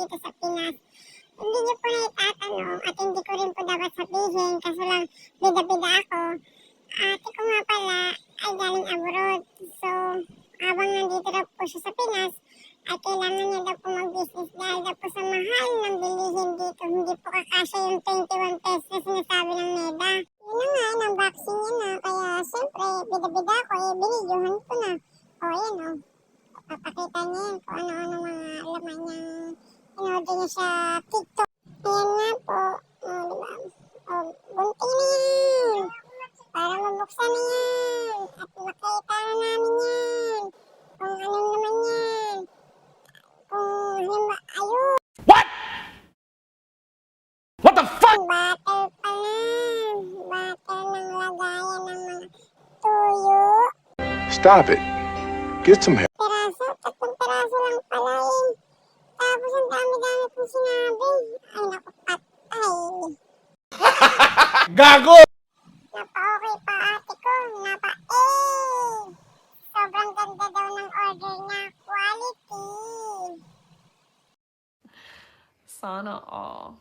dito sa Pinas. Hindi niyo po na itatanong at hindi ko rin po dapat sabihin kaso lang bida-bida ako. Ate ko nga pala ay galing abroad. So, habang nandito daw po siya sa Pinas, ay kailangan niya daw po mag-business dahil daw po sa mahal ng bilihin dito. Hindi po kakasya yung 21 pesos na sinasabi ng NEDA. Yun na nga, unboxing niya na. Kaya, siyempre, bida-bida ko, binidyohan ko na. O, yan o. Papakita niya yan kung ano-ano mga laman niyang in-order niya sa TikTok. Ayan nga po. O, diba? O, bunting na yan. Para mabuksan na yan. At makita na namin yan. Kung ano naman yan. Kung halimbawa, ayun. What? What the fuck? Battle pala. Battle ng lagayan ng mga tuyo. Stop it. Get some help. Peraso, 3 peraso lang pala eh. Tapos ang dami-dami pong sinabi. Ay naku, patay. Gago! Napa-okay pa ate ko. Sobrang ganda daw ng order niya. Quality. Sana all.